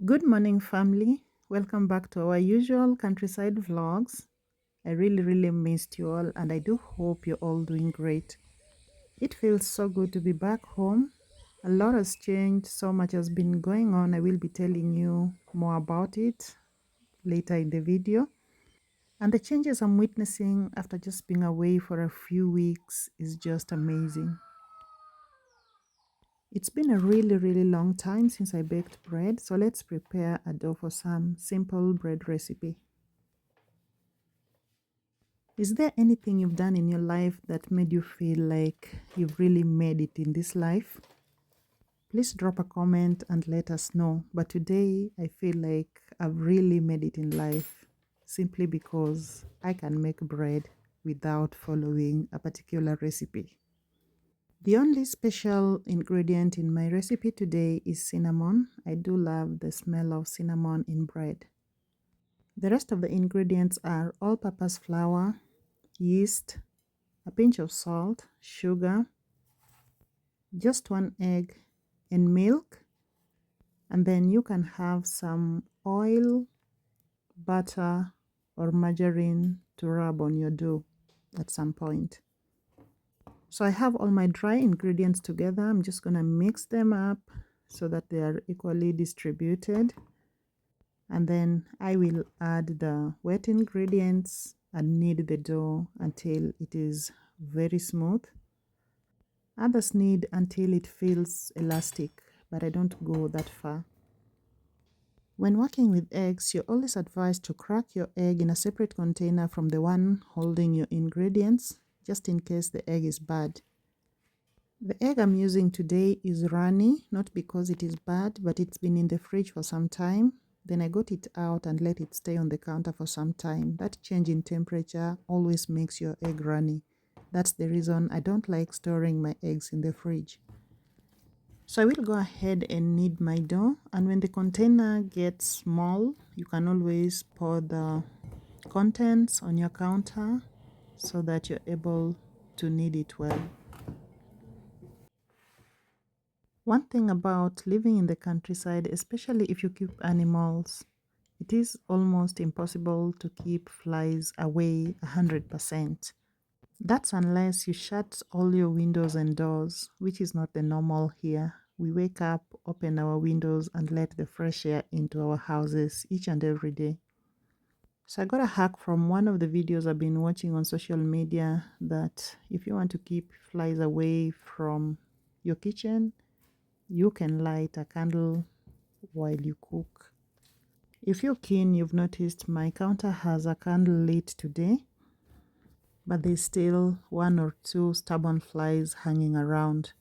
Good morning, family. Welcome back to our usual countryside vlogs. I really missed you all, and I do hope you're all doing great. It feels so good to be back home. A lot has changed, so much has been going on. I will be telling you more about it later in the video. And the changes I'm witnessing after just being away for a few weeks is just amazing. It's been a really long time since I baked bread, so let's prepare a dough for some simple bread recipe. Is there anything you've done in your life that made you feel like you've really made it in this life? Please drop a comment and let us know. But today I feel like I've really made it in life simply because I can make bread without following a particular recipe. The only special ingredient in my recipe today is cinnamon. I do love the smell of cinnamon in bread. The rest of the ingredients are all-purpose flour, yeast, a pinch of salt, sugar, just one egg, and milk. And then you can have some oil, butter, or margarine to rub on your dough at some point. So I have all my dry ingredients together. I'm just going to mix them up so that they are equally distributed. And then I will add the wet ingredients and knead the dough until it is very smooth. Others knead until it feels elastic, but I don't go that far. When working with eggs, you're always advised to crack your egg in a separate container from the one holding your ingredients, just in case the egg is bad. The egg I'm using today is runny, not because it is bad, but it's been in the fridge for some time. Then I got it out and let it stay on the counter for some time. That change in temperature always makes your egg runny. That's the reason I don't like storing my eggs in the fridge. So I will go ahead and knead my dough, and when the container gets small, you can always pour the contents on your counter so that you're able to knead it well. One thing about living in the countryside, especially if you keep animals, it is almost impossible to keep flies away 100%. That's unless you shut all your windows and doors, which is not the normal here. We wake up, open our windows, and let the fresh air into our houses each and every day. So I got a hack from one of the videos I've been watching on social media that if you want to keep flies away from your kitchen, you can light a candle while you cook. If you're keen, you've noticed my counter has a candle lit today, but there's still one or two stubborn flies hanging around.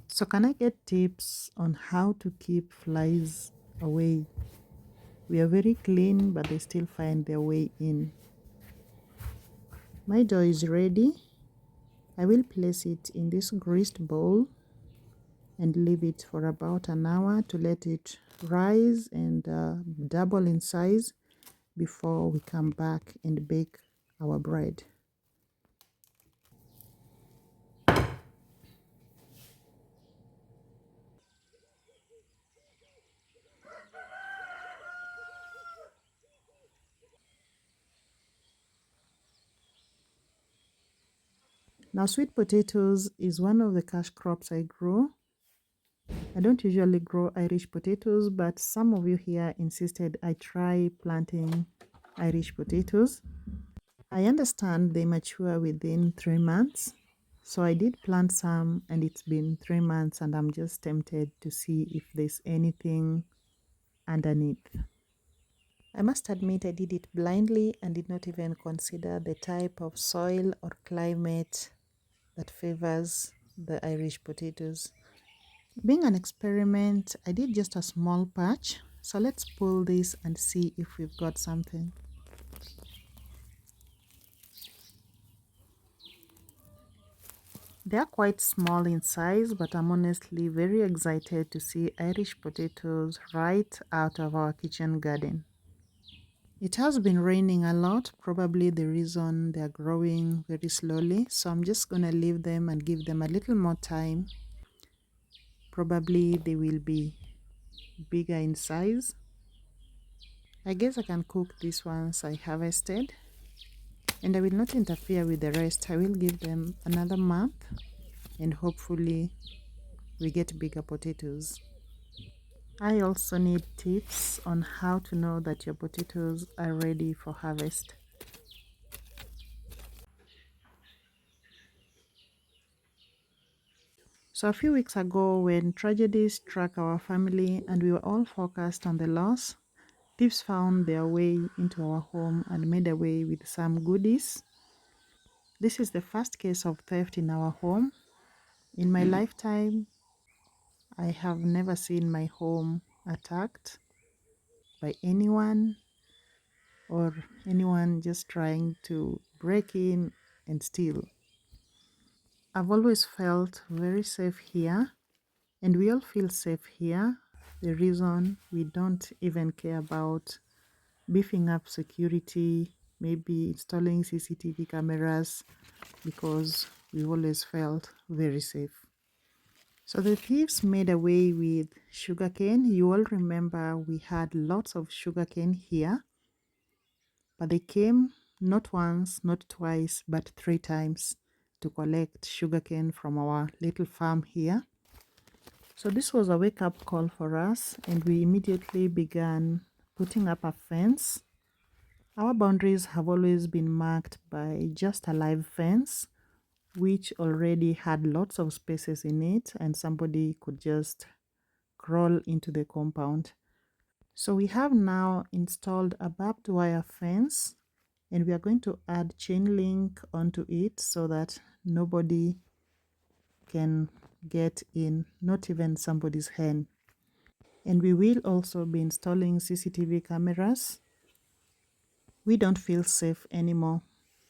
So can I get tips on how to keep flies away? We are very clean, but they still find their way in. My dough is ready. I will place it in this greased bowl and leave it for about an hour to let it rise and double in size before we come back and bake our bread. Now, sweet potatoes is one of the cash crops I grow. I don't usually grow Irish potatoes, but some of you here insisted I try planting Irish potatoes. I understand they mature within 3 months, so I did plant some and it's been 3 months and I'm just tempted to see if there's anything underneath. I must admit I did it blindly and did not even consider the type of soil or climate that favors the Irish potatoes. Being an experiment, I did just a small patch, so let's pull this and see if we've got something. They are quite small in size, but I'm honestly very excited to see Irish potatoes right out of our kitchen garden. It has been raining a lot, probably the reason they're growing very slowly, so I'm just gonna leave them and give them a little more time. Probably they will be bigger in size. I guess I can cook these ones I harvested, and I will not interfere with the rest. I will give them another month and hopefully we get bigger potatoes. I also need tips on how to know that your potatoes are ready for harvest. So a few weeks ago, when tragedy struck our family and we were all focused on the loss, thieves found their way into our home and made away with some goodies. This is the first case of theft in our home. In my lifetime, I have never seen my home attacked by anyone or anyone just trying to break in and steal. I've always felt very safe here, and we all feel safe here. The reason we don't even care about beefing up security, maybe installing CCTV cameras, because we always felt very safe. So the thieves made away with sugarcane. You all remember we had lots of sugarcane here, but they came not once, not twice, but 3 times to collect sugarcane from our little farm here. So this was a wake-up call for us, and we immediately began putting up a fence. Our boundaries have always been marked by just a live fence, which already had lots of spaces in it, and somebody could just crawl into the compound. So we have now installed a barbed wire fence, and we are going to add chain link onto it so that nobody can get in, not even somebody's hen. And we will also be installing CCTV cameras. We don't feel safe anymore.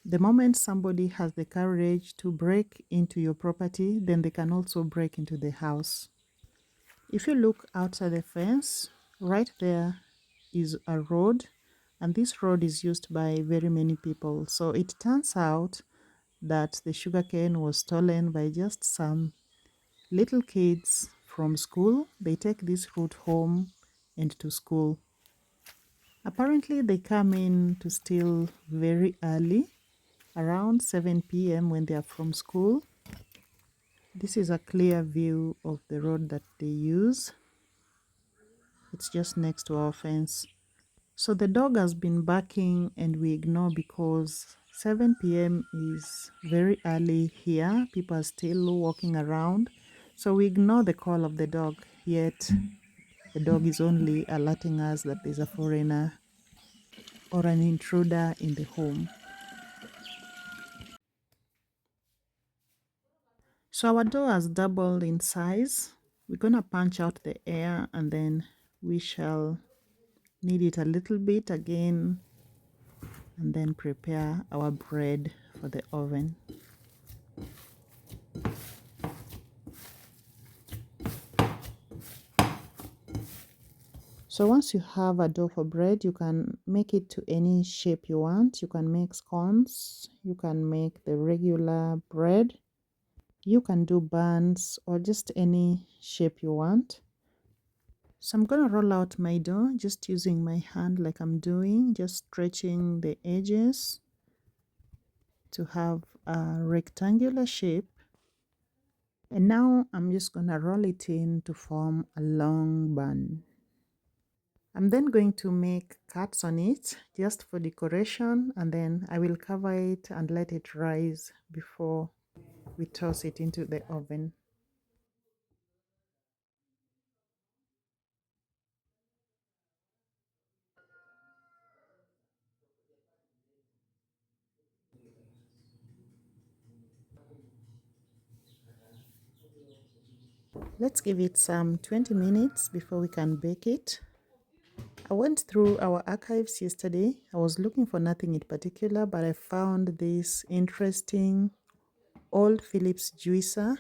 The moment somebody has the courage to break into your property, then they can also break into the house. If you look outside the fence, right there is a road, and this road is used by very many people. So it turns out that the sugarcane was stolen by just some little kids from school. They take this route home and to school. Apparently, they come in to steal very early, around 7 p.m. when they are from school. This is a clear view of the road that they use. It's just next to our fence. So the dog has been barking and we ignore because 7 p.m. is very early here. People are still walking around. So we ignore the call of the dog, yet the dog is only alerting us that there's a foreigner or an intruder in the home. So our door has doubled in size. We're gonna punch out the air and then we shall knead it a little bit again and then prepare our bread for the oven. So once you have a dough for bread, you can make it to any shape you want. You can make scones, you can make the regular bread, you can do buns or just any shape you want. So I'm gonna roll out my dough just using my hand like I'm doing, just stretching the edges to have a rectangular shape. And now I'm just gonna roll it in to form a long bun. I'm then going to make cuts on it just for decoration, and then I will cover it and let it rise before we toss it into the oven. Let's give it some 20 minutes before we can bake it. I went through our archives yesterday. I was looking for nothing in particular, but I found this interesting old Philips juicer.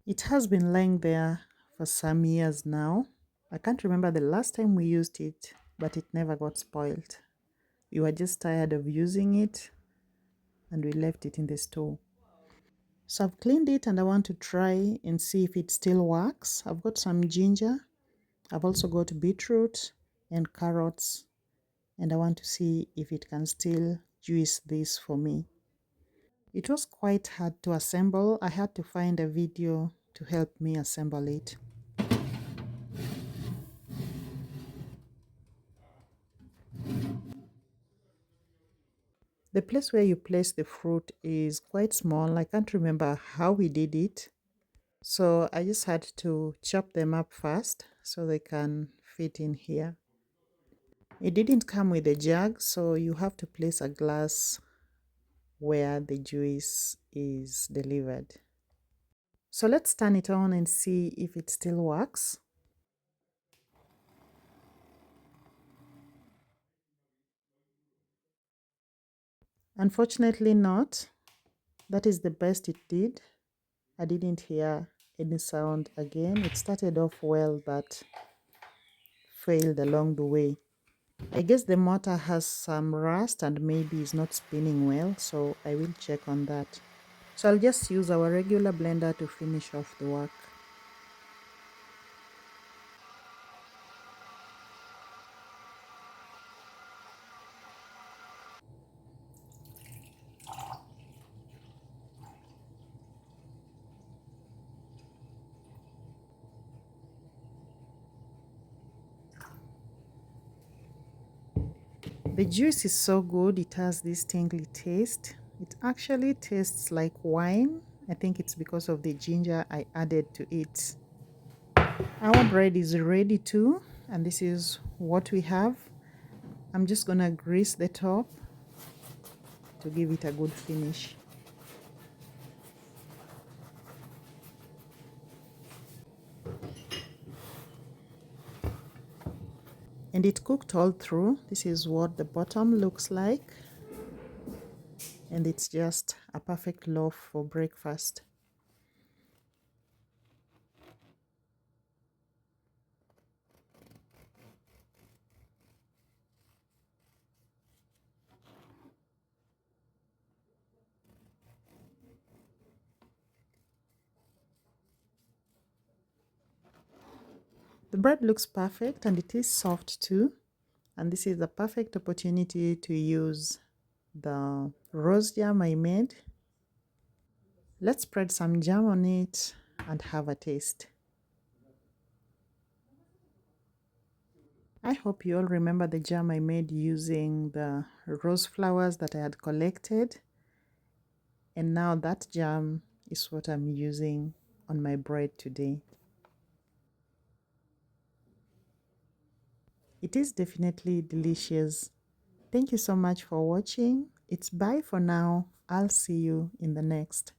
It has been lying there for some years now. I can't remember the last time we used it, but it never got spoiled. We were just tired of using it and we left it in the store. So I've cleaned it and I want to try and see if it still works. I've got some ginger. I've also got beetroot and carrots, and I want to see if it can still juice this for me. It was quite hard to assemble. I had to find a video to help me assemble it. The place where you place the fruit is quite small. I can't remember how we did it. So I just had to chop them up first so they can fit in here. It didn't come with a jug, so you have to place a glass where the juice is delivered. So let's turn it on and see if it still works. Unfortunately not. That is the best it did. I didn't hear any sound again. It started off well but failed along the way. I guess the motor has some rust and maybe is not spinning well, so I will check on that. So I'll just use our regular blender to finish off the work. The juice is so good, it has this tingly taste. It actually tastes like wine. I think it's because of the ginger I added to it. Our bread is ready too, and this is what we have. I'm just gonna grease the top to give it a good finish. And it cooked all through. This is what the bottom looks like, and it's just a perfect loaf for breakfast. The bread looks perfect and it is soft too, and this is the perfect opportunity to use the rose jam I made. Let's spread some jam on it and have a taste. I hope you all remember the jam I made using the rose flowers that I had collected, and now that jam is what I'm using on my bread today. It is definitely delicious. Thank you so much for watching. It's bye for now. I'll see you in the next.